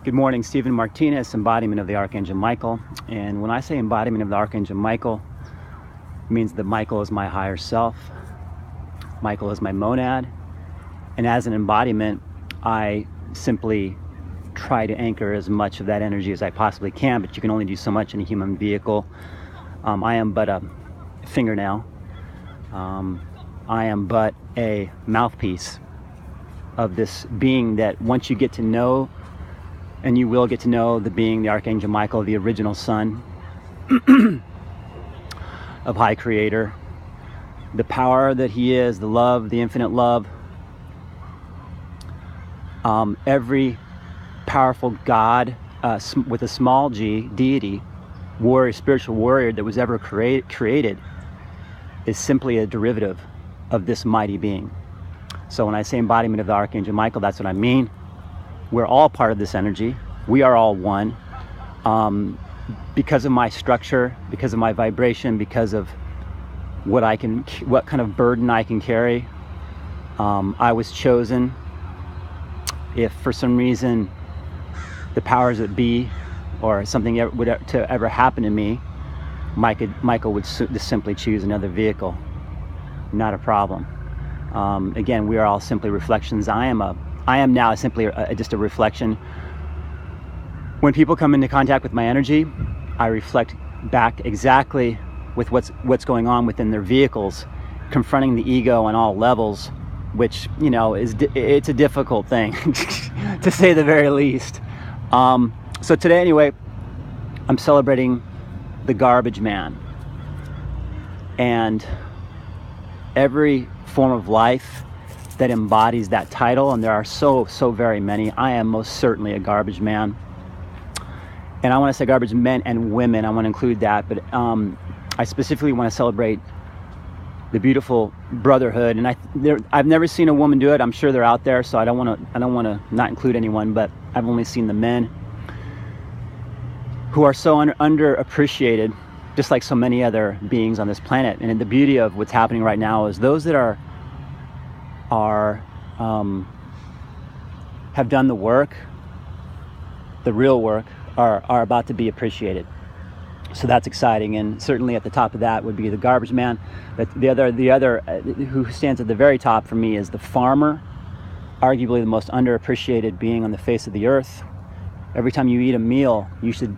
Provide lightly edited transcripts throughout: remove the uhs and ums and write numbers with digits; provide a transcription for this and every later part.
Good morning, Stephen Martinez, embodiment of the Archangel Michael. And when I say embodiment of the Archangel Michael, it means that Michael is my higher self. Michael is my monad. And as an embodiment, I simply try to anchor as much of that energy as I possibly can, but you can only do so much in a human vehicle. I am but a fingernail. I am but a mouthpiece of this being that once you get to know, and you will get to know the being, the Archangel Michael, the original son of High Creator, the power that he is, the love, the infinite love. Every powerful God with a small g, deity, warrior, spiritual warrior that was ever created is simply a derivative of this mighty being. So when I say embodiment of the Archangel Michael, that's what I mean. We're all part of this energy. We are all one. Because of my structure, because of my vibration, because of what kind of burden I can carry, I was chosen. If for some reason the powers that be or something would ever happen to me, Michael would just simply choose another vehicle. Not a problem. Again, we are all simply reflections. I am now simply just a reflection. When people come into contact with my energy, I reflect back exactly with what's going on within their vehicles, confronting the ego on all levels, which, you know, it's a difficult thing to say the very least. So today, anyway, I'm celebrating the garbage man, and every form of life that embodies that title, and there are so very many. I am most certainly a garbage man, and I want to say garbage men and women. I want to include that, but I specifically want to celebrate the beautiful brotherhood. And I've never seen a woman do it. I'm sure they're out there, so I don't want to not include anyone, but I've only seen the men who are so underappreciated, just like so many other beings on this planet. And the beauty of what's happening right now is those that have done the work, the real work, are about to be appreciated. So that's exciting. And certainly at the top of that would be the garbage man. But the other who stands at the very top for me is the farmer, arguably the most underappreciated being on the face of the earth. Every time you eat a meal, you should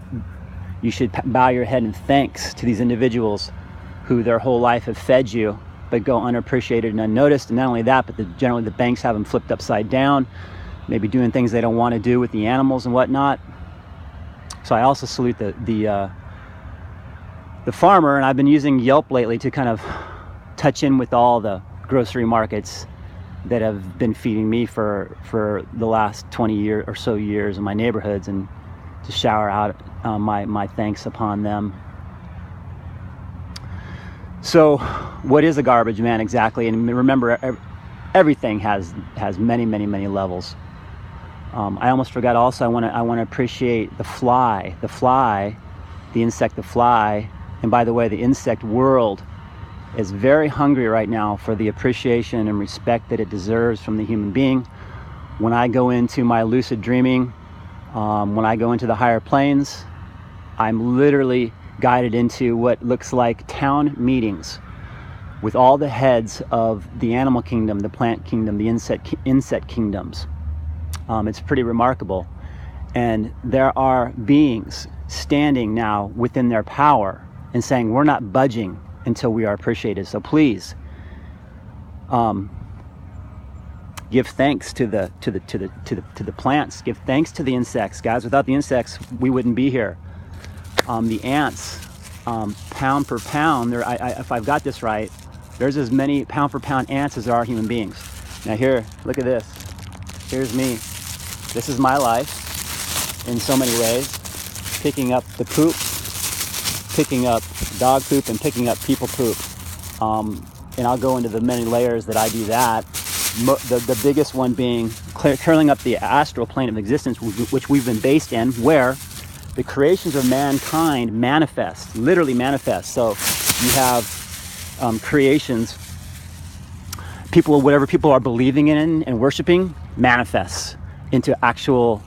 bow your head in thanks to these individuals who their whole life have fed you, but go unappreciated and unnoticed. And not only that, but generally the banks have them flipped upside down, maybe doing things they don't want to do with the animals and whatnot. So I also salute the farmer, and I've been using Yelp lately to kind of touch in with all the grocery markets that have been feeding me for the last 20 years or so years in my neighborhoods, and to shower out my thanks upon them. So what is a garbage man exactly? And remember, everything has many levels. I almost forgot also, I want to appreciate the fly, the insect, the fly. And by the way, the insect world is very hungry right now for the appreciation and respect that it deserves from the human being. When I go into my lucid dreaming, when I go into the higher planes, I'm literally guided into what looks like town meetings with all the heads of the animal kingdom, the plant kingdom, the insect kingdoms. It's pretty remarkable. And there are beings standing now within their power and saying, we're not budging until we are appreciated. So please, give thanks to the plants. Give thanks to the insects, guys. Without the insects, we wouldn't be here. The ants, pound per pound. If I've got this right, there's as many pound for pound ants as there are human beings. Now here, look at this. Here's me. This is my life in so many ways. Picking up the poop, picking up dog poop, and picking up people poop. And I'll go into the many layers that I do that. The biggest one being curling up the astral plane of existence, which we've been based in, where the creations of mankind manifest, literally manifest. So you have creations, whatever people are believing in and worshiping, manifests into actual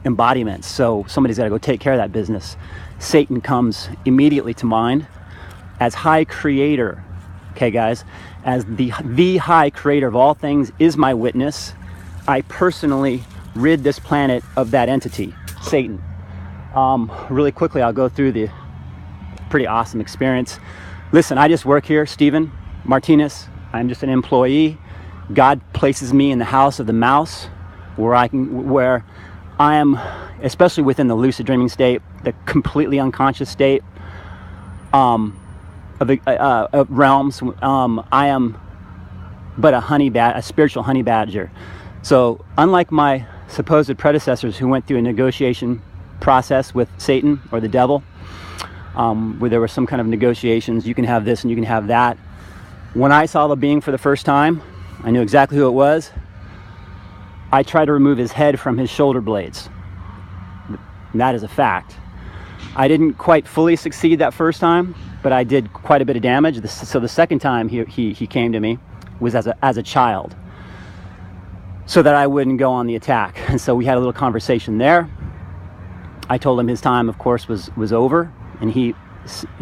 embodiments. So somebody's got to go take care of that business. Satan comes immediately to mind as high creator. Okay, guys, as the high creator of all things is my witness. I personally rid this planet of that entity, Satan. Really quickly, I'll go through the pretty awesome experience. Listen, I just work here, Stephen Martinez. I'm just an employee. God places me in the house of the mouse, where I am, especially within the lucid dreaming state, the completely unconscious state of realms. I am but a spiritual honey badger. So unlike my supposed predecessors who went through a negotiation process with Satan or the devil, where there were some kind of negotiations, you can have this and you can have that. When I saw the being for the first time, I knew exactly who it was. I tried to remove his head from his shoulder blades. And that is a fact. I didn't quite fully succeed that first time, but I did quite a bit of damage. So the second time he came to me was as a child, so that I wouldn't go on the attack. And so we had a little conversation there. I told him his time, of course, was over, and he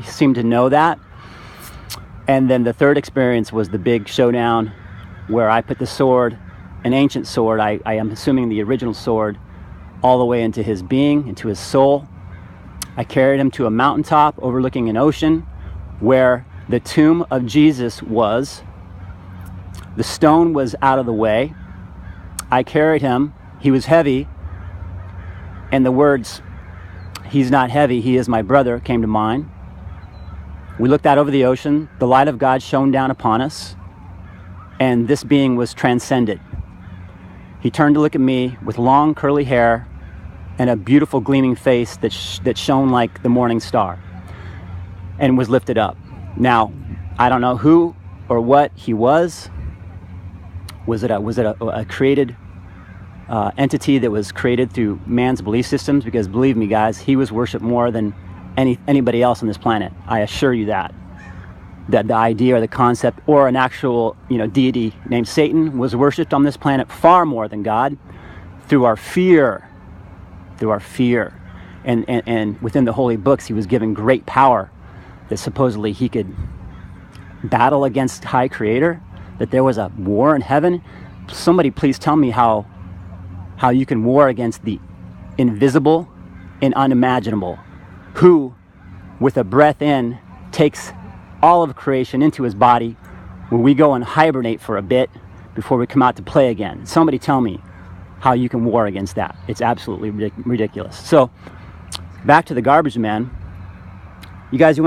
seemed to know that. And then the third experience was the big showdown, where I put the sword, an ancient sword, I am assuming the original sword, all the way into his being, into his soul. I carried him to a mountaintop overlooking an ocean where the tomb of Jesus was. The stone was out of the way. I carried him. He was heavy. And the words, "He's not heavy, he is my brother," came to mind. We looked out over the ocean. The light of God shone down upon us. And this being was transcended. He turned to look at me with long curly hair and a beautiful gleaming face that shone like the morning star, and was lifted up. Now, I don't know who or what he was. Was it a created entity that was created through man's belief systems? Because believe me, guys, he was worshipped more than anybody else on this planet. I assure you that the idea or the concept or an actual deity named Satan was worshipped on this planet far more than God, through our fear. And within the holy books, he was given great power, that supposedly he could battle against high creator, that there was a war in heaven. Somebody please tell me how you can war against the invisible and unimaginable, who with a breath in takes all of creation into his body, where we go and hibernate for a bit before we come out to play again. Somebody tell me how you can war against that. It's absolutely ridiculous. So back to the garbage man. You guys, you want